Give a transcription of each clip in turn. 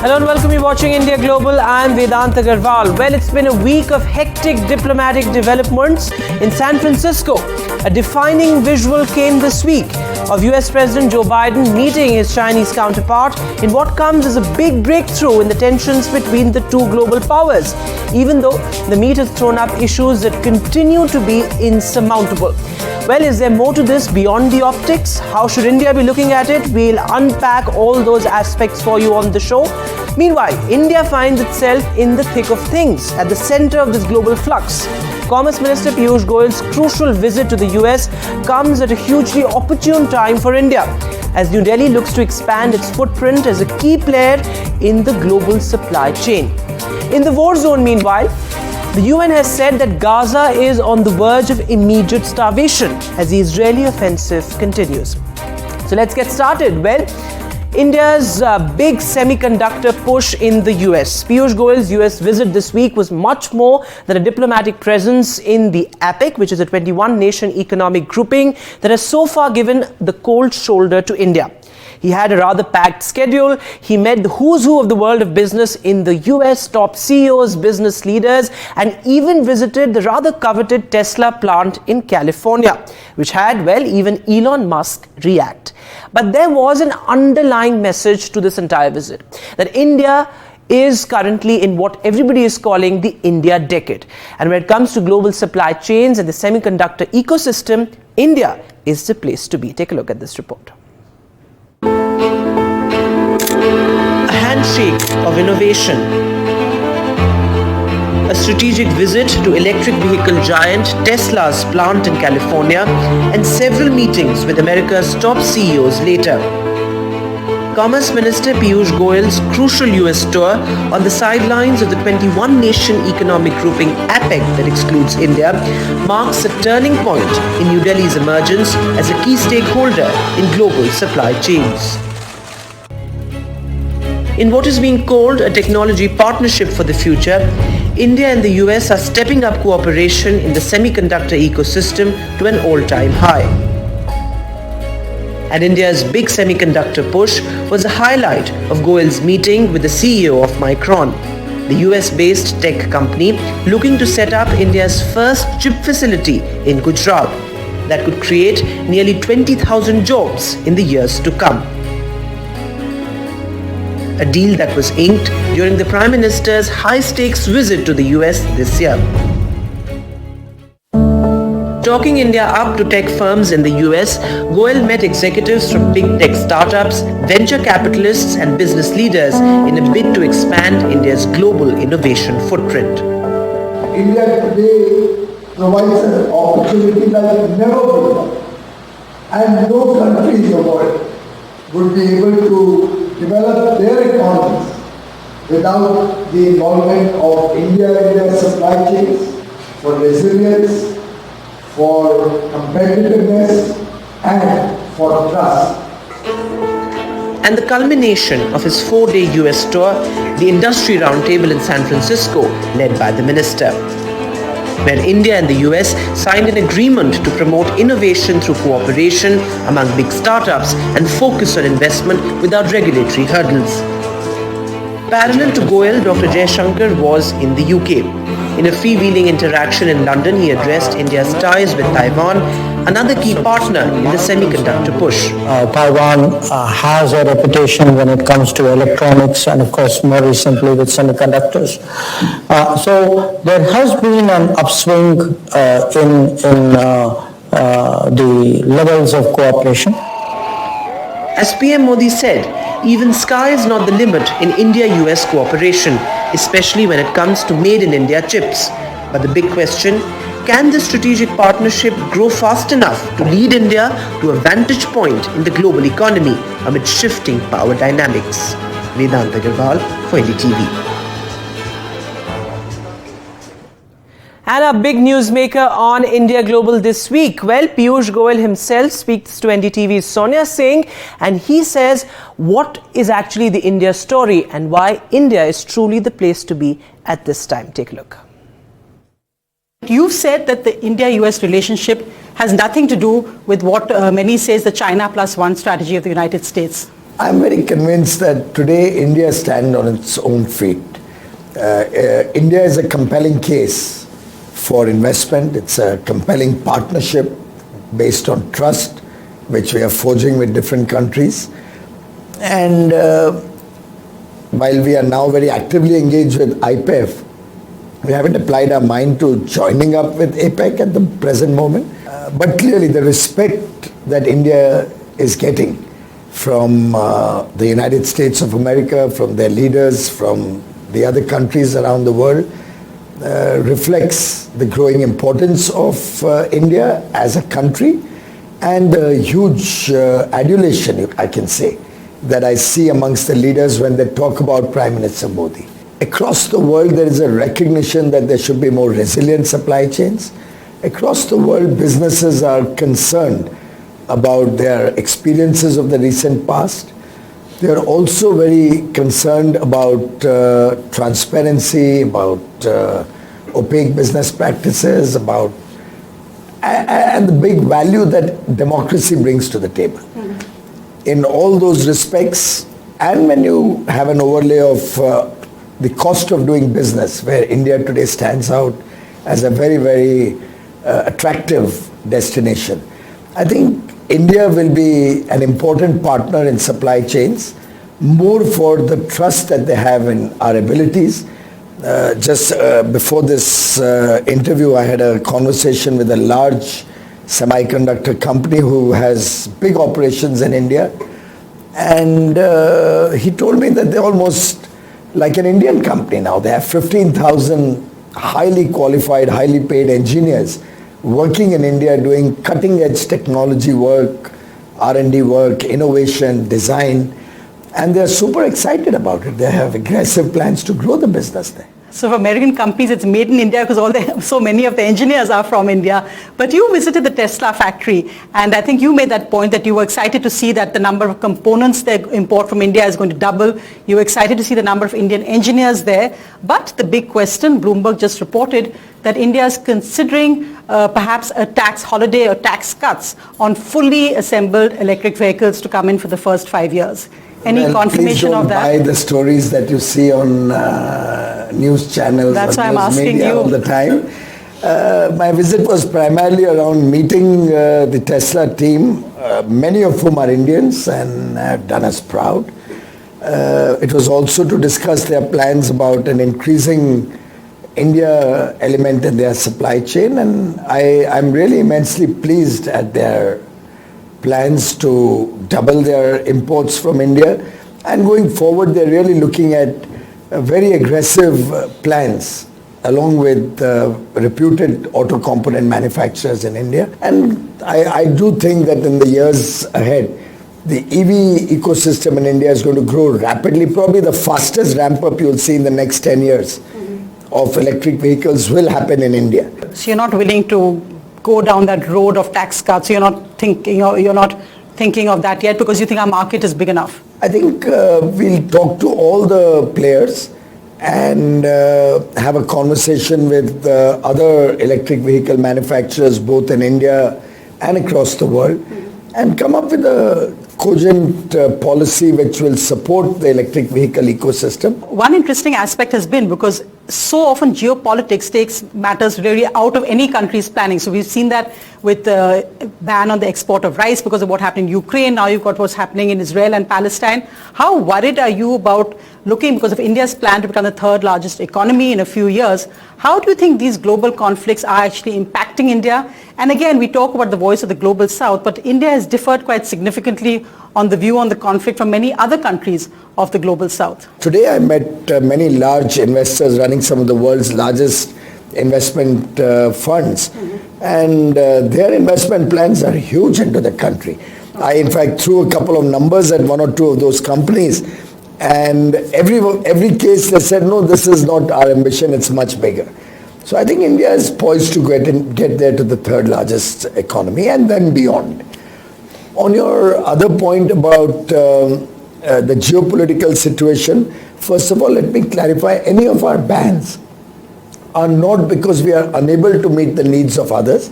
Hello and welcome. You're watching India Global. I'm Vedant Agarwal. Well, it's been a week of hectic diplomatic developments in San Francisco. A defining visual came this week of US President Joe Biden meeting his Chinese counterpart in what comes as a big breakthrough in the tensions between the two global powers, even though the meet has thrown up issues that continue to be insurmountable. Well, is there more to this beyond the optics? How should India be looking at it? We'll unpack all those aspects for you on the show. Meanwhile, India finds itself in the thick of things, at the center of this global flux. Commerce Minister Piyush Goyal's crucial visit to the US comes at a hugely opportune time for India, as New Delhi looks to expand its footprint as a key player in the global supply chain. In the war zone, meanwhile, the UN has said that Gaza is on the verge of immediate starvation as the Israeli offensive continues. So let's get started. Well, India's big semiconductor push in the US. Piyush Goyal's US visit this week was much more than a diplomatic presence in the APEC, which is a 21-nation economic grouping that has so far given the cold shoulder to India. He had a rather packed schedule. He met the who's who of the world of business in the US, top CEOs, business leaders, and even visited the rather coveted Tesla plant in California, which had, well, even Elon Musk react. But there was an underlying message to this entire visit, that India is currently in what everybody is calling the India decade. And when it comes to global supply chains and the semiconductor ecosystem, India is the place to be. Take a look at this report. A handshake of innovation, a strategic visit to electric vehicle giant Tesla's plant in California, and several meetings with America's top CEOs later. Commerce Minister Piyush Goyal's crucial US tour on the sidelines of the 21-nation economic grouping APEC that excludes India marks a turning point in New Delhi's emergence as a key stakeholder in global supply chains. In what is being called a technology partnership for the future, India and the US are stepping up cooperation in the semiconductor ecosystem to an all-time high. And India's big semiconductor push was a highlight of Goyal's meeting with the CEO of Micron, the US-based tech company looking to set up India's first chip facility in Gujarat that could create nearly 20,000 jobs in the years to come. A deal that was inked during the Prime Minister's high-stakes visit to the US this year. Talking India up to tech firms in the US, Goyal met executives from big tech startups, venture capitalists and business leaders in a bid to expand India's global innovation footprint. India today provides an opportunity like never before, and no country in the world would be able to develop their economies without the involvement of India in their supply chains for resilience, for competitiveness, and for trust. And the culmination of his 4-day US tour, the Industry Roundtable in San Francisco, led by the minister, where India and the US signed an agreement to promote innovation through cooperation among big startups and focus on investment without regulatory hurdles. Parallel to Goyal, Dr. Shankar was in the UK. In a freewheeling interaction in London, he addressed India's ties with Taiwan, another key partner in the semiconductor push. Taiwan has a reputation when it comes to electronics and of course more recently with semiconductors. So there has been an upswing in the levels of cooperation. As PM Modi said, even sky is not the limit in India-US cooperation, especially when it comes to made-in-India chips. But the big question, can this strategic partnership grow fast enough to lead India to a vantage point in the global economy amid shifting power dynamics? Vedant Agarwal for NDTV. And our big newsmaker on India Global this week. Well, Piyush Goyal himself speaks to NDTV's Sonia Singh, and he says what is actually the India story and why India is truly the place to be at this time. Take a look. You've said that the India-US relationship has nothing to do with what many say is the China plus one strategy of the United States. I'm very convinced that today India stands on its own feet. India is a compelling case for investment. It's a compelling partnership based on trust, which we are forging with different countries. And while we are now very actively engaged with IPEF, we haven't applied our mind to joining up with APEC at the present moment. But clearly the respect that India is getting from the United States of America, from their leaders, from the other countries around the world, reflects the growing importance of India as a country and the huge adulation, I can say, that I see amongst the leaders when they talk about Prime Minister Modi. Across the world, there is a recognition that there should be more resilient supply chains. Across the world, businesses are concerned about their experiences of the recent past. They are also very concerned about transparency, about opaque business practices, about and the big value that democracy brings to the table. In all those respects, and when you have an overlay of the cost of doing business, where India today stands out as a very, very attractive destination, I think India will be an important partner in supply chains, more for the trust that they have in our abilities. Just before this interview, I had a conversation with a large semiconductor company who has big operations in India, and he told me that they're almost like an Indian company now. They have 15,000 highly qualified, highly paid engineers working in India doing cutting edge technology work, R&D work, innovation, design, and they're super excited about it. They have aggressive plans to grow the business there. So for American companies, it's made in India because so many of the engineers are from India. But you visited the Tesla factory, and I think you made that point that you were excited to see that the number of components they import from India is going to double. You were excited to see the number of Indian engineers there. But the big question, Bloomberg just reported that India is considering perhaps a tax holiday or tax cuts on fully assembled electric vehicles to come in for the first 5 years. Any confirmation of that? Please don't buy the stories that you see on news channels. That's why I'm news asking media you all the time. My visit was primarily around meeting the Tesla team, many of whom are Indians and have done us proud. It was also to discuss their plans about an increasing India element in their supply chain, and I'm really immensely pleased at their plans to double their imports from India, and going forward they're really looking at very aggressive plans along with reputed auto component manufacturers in India. And I do think that in the years ahead the EV ecosystem in India is going to grow rapidly. Probably the fastest ramp up you'll see in the next 10 years of electric vehicles will happen in India. So you're not willing to go down that road of tax cuts. You're not thinking of that yet because you think our market is big enough. I think we'll talk to all the players and have a conversation with other electric vehicle manufacturers both in India and across the world, and come up with a cogent policy which will support the electric vehicle ecosystem. One interesting aspect has been because so often geopolitics takes matters really out of any country's planning. So we've seen that with the ban on the export of rice because of what happened in Ukraine. Now you've got what's happening in Israel and Palestine. How worried are you about looking, because of India's plan to become the third largest economy in a few years, how do you think these global conflicts are actually impacting India? And again, we talk about the voice of the global south, but India has differed quite significantly on the view on the conflict from many other countries of the global south. Today I met many large investors running some of the world's largest investment funds, and their investment plans are huge into the country. I in fact threw a couple of numbers at one or two of those companies, and every case they said, no, this is not our ambition, it's much bigger. So I think India is poised to get there to the third largest economy and then beyond. On your other point about the geopolitical situation, first of all, let me clarify, any of our bans are not because we are unable to meet the needs of others.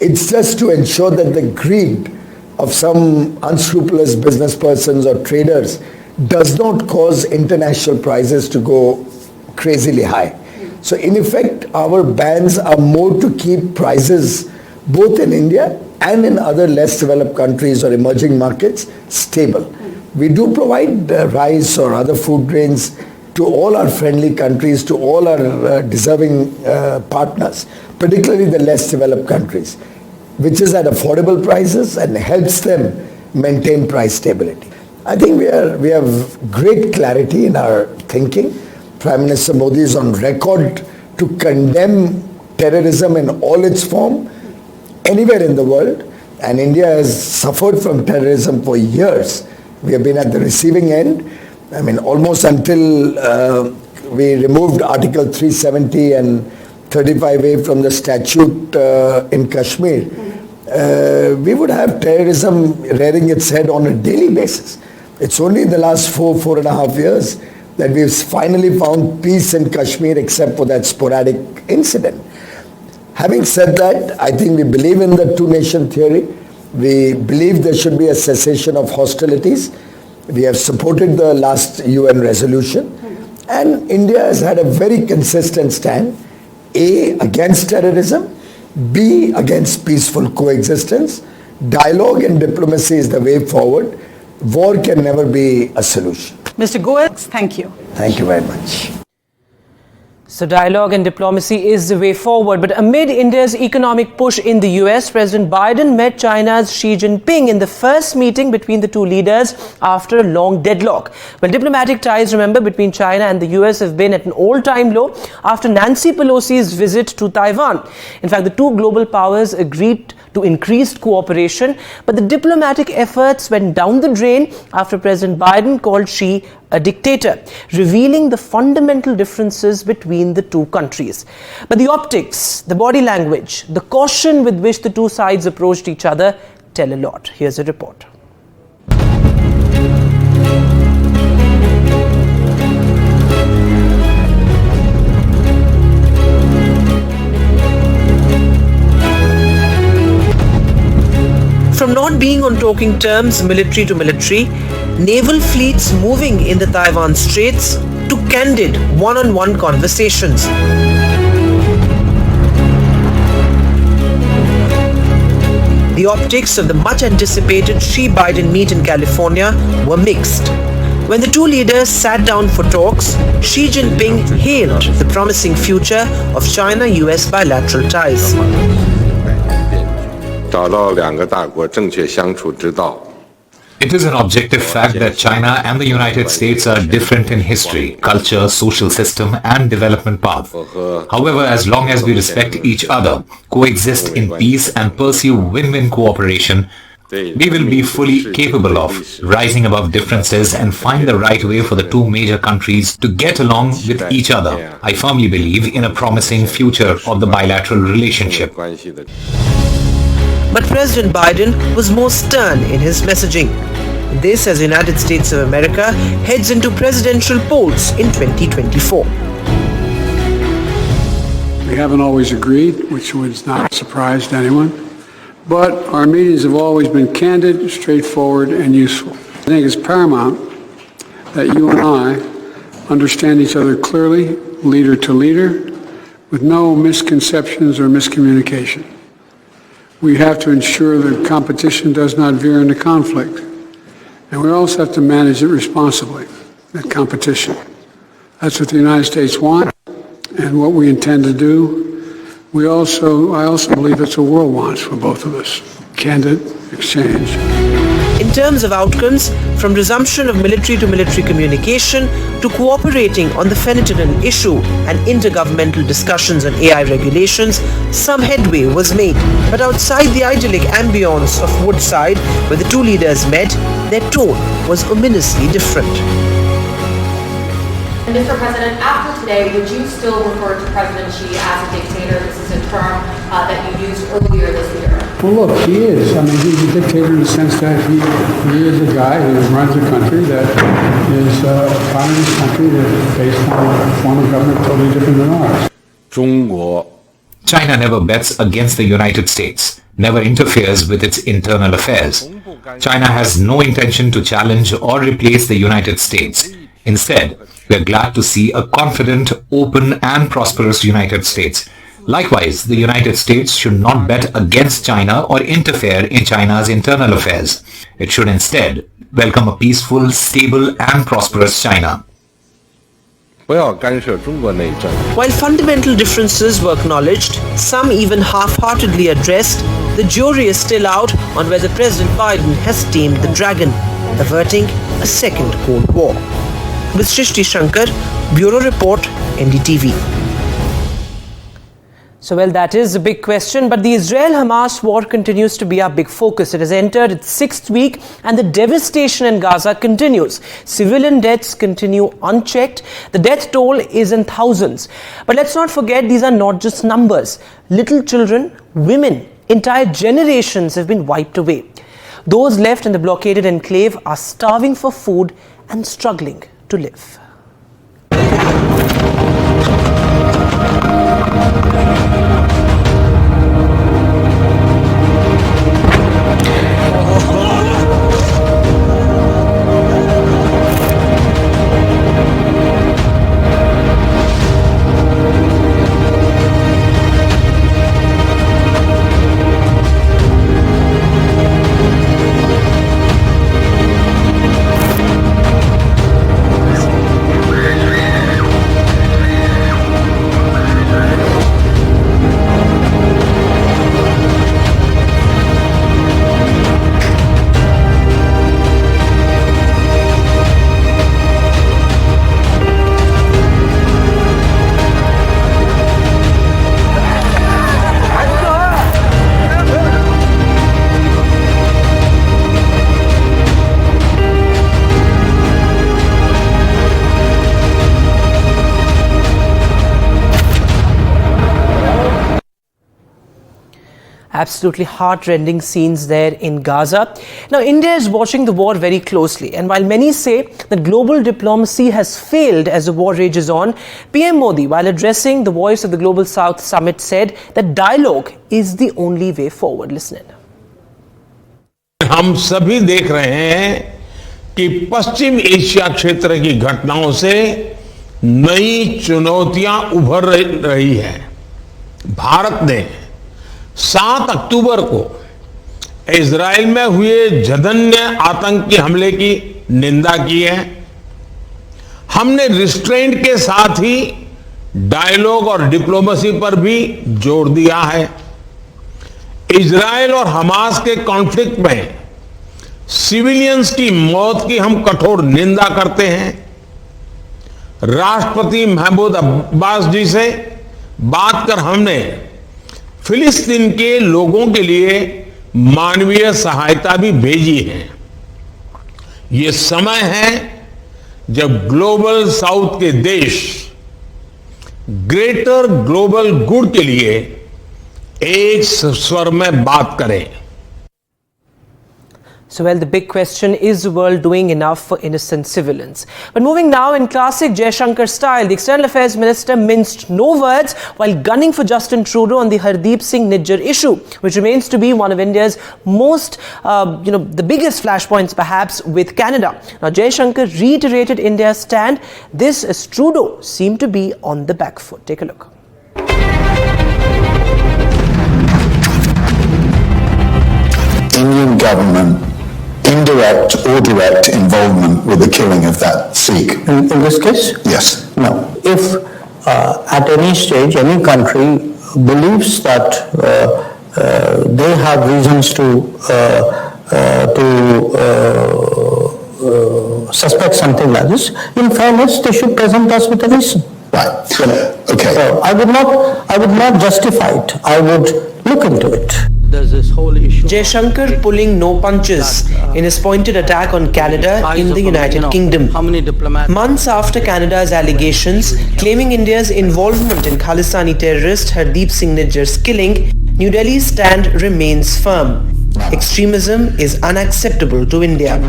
It's just to ensure that the greed of some unscrupulous business persons or traders does not cause international prices to go crazily high. So in effect, our bans are more to keep prices both in India and in other less developed countries or emerging markets stable. We do provide rice or other food grains to all our friendly countries, to all our deserving partners, particularly the less developed countries, which is at affordable prices and helps them maintain price stability. I think we have great clarity in our thinking. Prime Minister Modi is on record to condemn terrorism in all its form anywhere in the world, and India has suffered from terrorism for years. We have been at the receiving end. I mean, almost until we removed Article 370 and 35A from the statute in Kashmir, we would have terrorism rearing its head on a daily basis. It's only in the last 4.5 years that we've finally found peace in Kashmir except for that sporadic incident. Having said that, I think we believe in the two-nation theory. We believe there should be a cessation of hostilities. We have supported the last UN resolution. And India has had a very consistent stand. A, against terrorism. B, against peaceful coexistence. Dialogue and diplomacy is the way forward. War can never be a solution. Mr. Goyal, thank you. Thank you very much. So dialogue and diplomacy is the way forward. But amid India's economic push in the US, President Biden met China's Xi Jinping in the first meeting between the two leaders after a long deadlock. Well, diplomatic ties, remember, between China and the US have been at an all-time low after Nancy Pelosi's visit to Taiwan. In fact, the two global powers agreed to increased cooperation, but the diplomatic efforts went down the drain after President Biden called Xi a dictator, revealing the fundamental differences between the two countries. But the optics, the body language, the caution with which the two sides approached each other tell a lot. Here's a report. From not being on talking terms military to military, naval fleets moving in the Taiwan Straits, to candid one-on-one conversations. The optics of the much-anticipated Xi-Biden meet in California were mixed. When the two leaders sat down for talks, Xi Jinping hailed the promising future of China-US bilateral ties. It is an objective fact that China and the United States are different in history, culture, social system and development path. However, as long as we respect each other, coexist in peace and pursue win-win cooperation, we will be fully capable of rising above differences and find the right way for the two major countries to get along with each other. I firmly believe in a promising future of the bilateral relationship. But President Biden was more stern in his messaging. This as the United States of America heads into presidential polls in 2024. We haven't always agreed, which was not a surprise to anyone, but our meetings have always been candid, straightforward, and useful. I think it's paramount that you and I understand each other clearly, leader to leader, with no misconceptions or miscommunication. We have to ensure that competition does not veer into conflict. And we also have to manage it responsibly, that competition. That's what the United States wants and what we intend to do. I also believe it's what the world wants for both of us. Candid exchange. In terms of outcomes, from resumption of military to military communication to cooperating on the fentanyl issue and intergovernmental discussions on AI regulations, some headway was made. But outside the idyllic ambience of Woodside, where the two leaders met, their tone was ominously different. Mr. President, after today, would you still refer to President Xi as a dictator? This is a term that you used earlier this year. Well, look, he is. I mean, he's a dictator in the sense that he is a guy who runs a country that is a communist country that is based on a form of government totally different than ours. China never bets against the United States, never interferes with its internal affairs. China has no intention to challenge or replace the United States. Instead, we are glad to see a confident, open and prosperous United States. Likewise, the United States should not bet against China or interfere in China's internal affairs. It should instead welcome a peaceful, stable and prosperous China. While fundamental differences were acknowledged, some even half-heartedly addressed, the jury is still out on whether President Biden has tamed the dragon, averting a second Cold War. With Shankar, Bureau Report, NDTV. So, well, that is a big question, but the Israel-Hamas war continues to be our big focus. It has entered its 6th week and the devastation in Gaza continues. Civilian deaths continue unchecked. The death toll is in thousands. But let's not forget, these are not just numbers. Little children, women, entire generations have been wiped away. Those left in the blockaded enclave are starving for food and struggling to live. Absolutely heart-rending scenes there in Gaza. Now, India is watching the war very closely, and while many say that global diplomacy has failed as the war rages on, PM Modi, while addressing the Voice of the Global South Summit, said that dialogue is the only way forward. Listen in. हम सभी देख रहे हैं कि पश्चिम Asia क्षेत्र की घटनाओं से नई चुनौतियां उभर रही हैं। भारत ने 7 अक्टूबर को इजराइल में हुए जघन्य आतंकी हमले की निंदा की है। हमने रिस्ट्रेंट के साथ ही डायलॉग और डिप्लोमेसी पर भी जोर दिया है। इजराइल और हमास के कॉन्फ्लिक्ट में सिविलियंस की मौत की हम कठोर निंदा करते हैं। राष्ट्रपति महमूद अब्बास जी से बात कर हमने फिलिस्तीन के लोगों के लिए मानवीय सहायता भी भेजी है। ये समय है जब ग्लोबल साउथ के देश ग्रेटर ग्लोबल गुड के लिए एक स्वर में बात करें। So, well, the big question, is the world doing enough for innocent civilians? But moving now in classic Shankar style, the External Affairs Minister minced no words while gunning for Justin Trudeau on the Hardeep Singh Nijjar issue, which remains to be one of India's most, the biggest flashpoints perhaps with Canada. Now, Shankar reiterated India's stand. This as Trudeau seemed to be on the back foot. Take a look. Indian government indirect or direct involvement with the killing of that Sikh? In this case? Yes. No. If at any stage any country believes that they have reasons to suspect something like this, in fairness, they should present us with a reason. Right. Okay. So I would not justify it. I would look into it. There's this whole issue. Shankar pulling no punches in his pointed attack on Canada in the United Kingdom. How many diplomats? Months after Canada's allegations claiming India's involvement in Khalistani terrorist Hardeep Singh Nijjar's killing, New Delhi's stand remains firm. Extremism is unacceptable to India.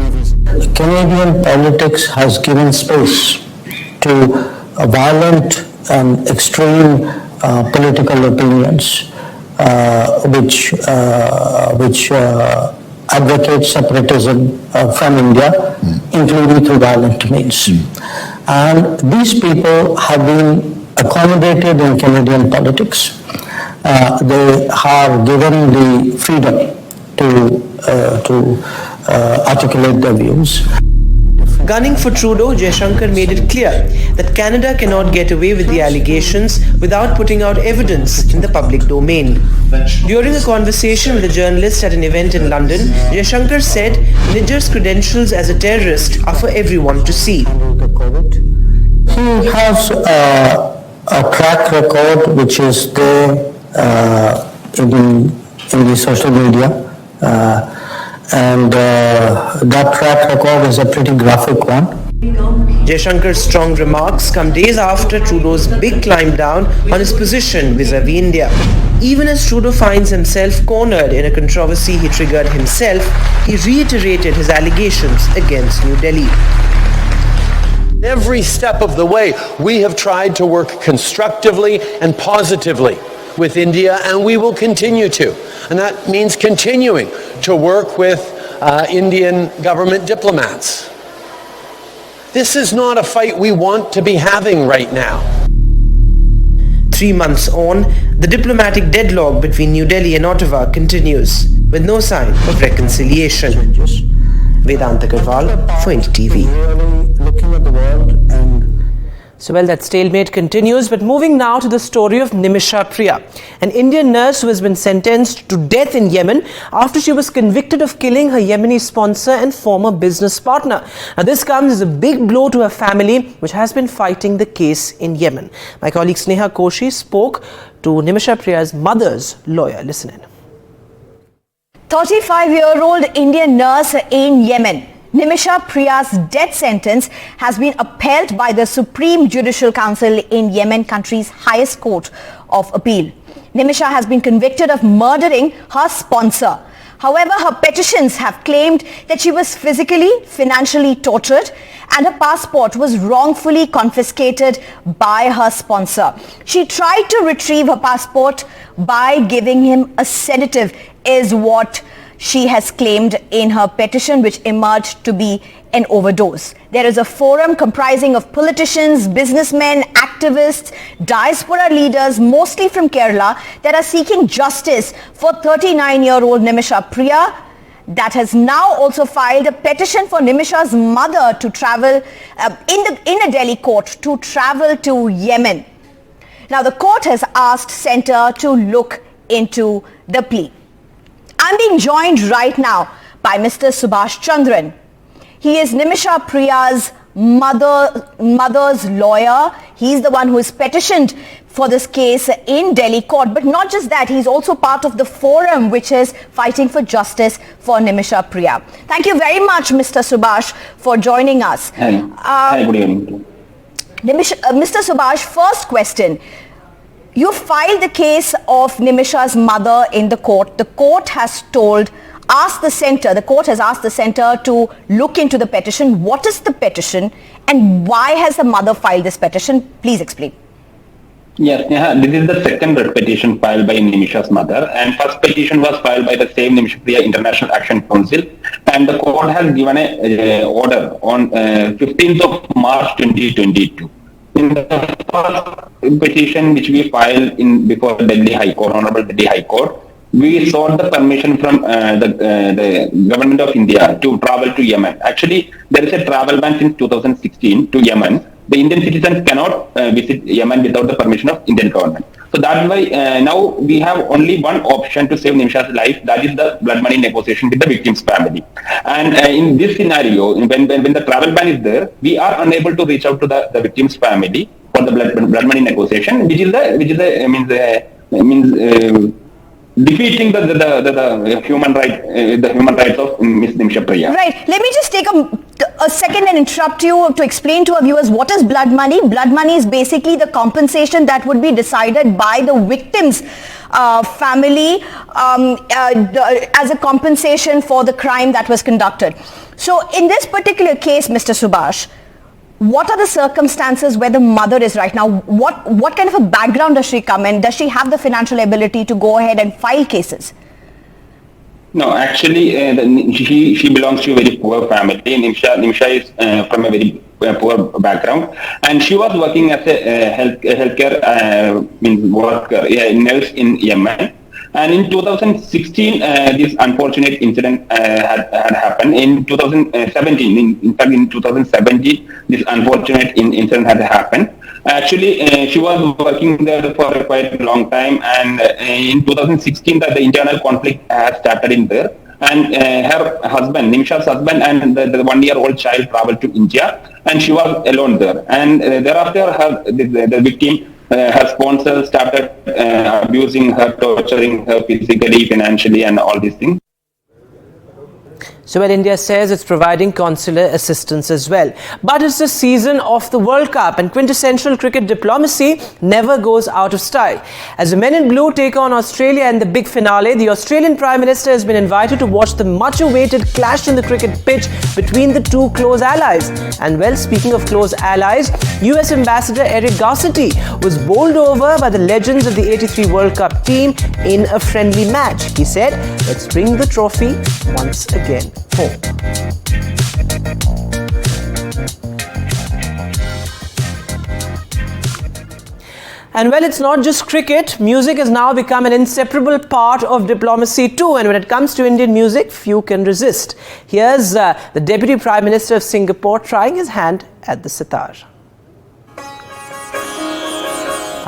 Canadian politics has given space to violent and extreme political opinions, which I advocates separatism from India, including through violent means. And these people have been accommodated in Canadian politics. They are given the freedom to articulate their views. Gunning for Trudeau, Shankar made it clear that Canada cannot get away with the allegations without putting out evidence in the public domain. During a conversation with a journalist at an event in London, Shankar said Nijar's credentials as a terrorist are for everyone to see. He has a track record which is there in the social media. And that track record is a pretty graphic one. Shankar's strong remarks come days after Trudeau's big climb down on his position vis-a-vis India. Even as Trudeau finds himself cornered in a controversy he triggered himself, he reiterated his allegations against New Delhi. Every step of the way, we have tried to work constructively and positively with India, and we will continue to. And that means continuing to work with Indian government diplomats. This is not a fight we want to be having right now. 3 months on, the diplomatic deadlock between New Delhi and Ottawa continues, with no sign of reconciliation. Vedant Agarwal for NDTV. Looking at the world and So that stalemate continues, but moving now to the story of Nimisha Priya, an Indian nurse who has been sentenced to death in Yemen after she was convicted of killing her Yemeni sponsor and former business partner. Now this comes as a big blow to her family, which has been fighting the case in Yemen. My colleague Sneha Koshi spoke to Nimisha Priya's mother's lawyer. Listen in. 35-year-old Indian nurse in Yemen, Nimisha Priya's death sentence has been upheld by the Supreme Judicial Council in Yemen, country's highest court of appeal. Nimisha has been convicted of murdering her sponsor. However, her petitions have claimed that she was physically, financially tortured and her passport was wrongfully confiscated by her sponsor. She tried to retrieve her passport by giving him a sedative, is what she has claimed in her petition, which emerged to be an overdose. There is a forum comprising of politicians, businessmen, activists, diaspora leaders, mostly from Kerala, that are seeking justice for 39-year-old Nimisha Priya, that has now also filed a petition for Nimisha's mother to travel in a Delhi court to travel to Yemen. Now the court has asked Centre to look into the plea. I'm being joined right now by Mr. Subhash Chandran. He is Nimisha Priya's mother's lawyer. He's the one who has petitioned for this case in Delhi court. But not just that, he's also part of the forum which is fighting for justice for Nimisha Priya. Thank you very much, Mr. Subhash, for joining us. Hi, good evening. Mr. Subhash, first question. You filed the case of Nimisha's mother in the court. The court has asked the centre to look into the petition. What is the petition and why has the mother filed this petition? Please explain. Yes, this is the second petition filed by Nimisha's mother, and first petition was filed by the same Nimisha Priya International Action Council, and the court has given a order on 15th of March 2022. In the first petition which we filed before Delhi High Court, Honorable Delhi High Court, we sought the permission from the government of India to travel to Yemen. Actually, there is a travel ban since 2016 to Yemen. The Indian citizens cannot visit Yemen without the permission of Indian government. So that's why now we have only one option to save Nimisha's life, that is the blood money negotiation with the victim's family. And in this scenario, when the travel ban is there, we are unable to reach out to the victim's family for the blood money negotiation, which is defeating the human rights of Ms. Nimisha Priya. Right. Let me just take a second and interrupt you to explain to our viewers what is blood money. Blood money is basically the compensation that would be decided by the victim's family as a compensation for the crime that was conducted. So in this particular case, Mr. Subhash, what are the circumstances where the mother is right now? What kind of a background does she come in? Does she have the financial ability to go ahead and file cases? No, actually, she belongs to a very poor family. Nimisha is from a very poor background, and she was working as a healthcare nurse in Yemen. And in 2016, this unfortunate incident had happened. In 2017, in fact, in 2017, this unfortunate incident had happened. Actually, she was working there for a quite long time, and in 2016, the internal conflict had started in there. And her husband, Nimisha's husband, and the 1-year-old child traveled to India, and she was alone there. And thereafter, the victim, her sponsors started abusing her, torturing her physically, financially, and all these things. So while India says it's providing consular assistance as well. But it's the season of the World Cup, and quintessential cricket diplomacy never goes out of style. As the men in blue take on Australia in the big finale, the Australian Prime Minister has been invited to watch the much-awaited clash in the cricket pitch between the two close allies. And well, speaking of close allies, US Ambassador Eric Garcetti was bowled over by the legends of the '83 World Cup team in a friendly match. He said, "Let's bring the trophy once again home." And well, it's not just cricket. Music has now become an inseparable part of diplomacy too. And when it comes to Indian music, few can resist. Here's the Deputy Prime Minister of Singapore trying his hand at the sitar.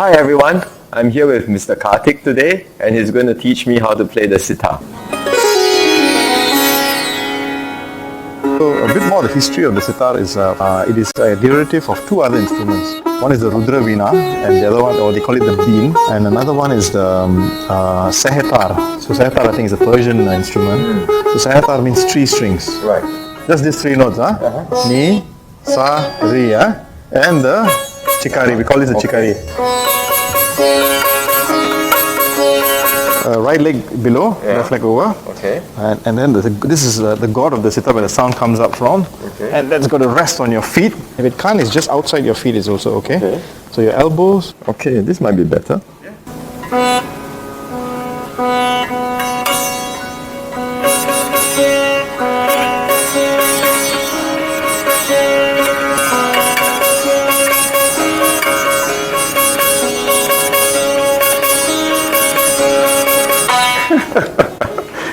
Hi everyone, I'm here with Mr. Karthik today, and he's going to teach me how to play the sitar. So a bit more of the history of the sitar is it is a derivative of two other instruments. One is the Rudra Veena, and the other one, or they call it the Been, and another one is the Sehetar. So Sehetar, I think, is a Persian instrument. So Sehetar means 3 strings. Right. Just these 3 notes, Ni, Sa, Ri, and the Chikari. We call this the Chikari. Right leg below, left leg over. Okay. And then this is the god of the sitar where the sound comes up from. Okay. And that's got to rest on your feet. If it can't, it's just outside your feet is also okay. Okay. So your elbows. Okay, this might be better.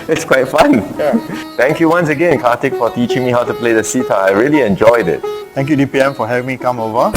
It's quite fun. Yeah. Thank you once again, Karthik, for teaching me how to play the sitar. I really enjoyed it. Thank you, DPM, for having me come over.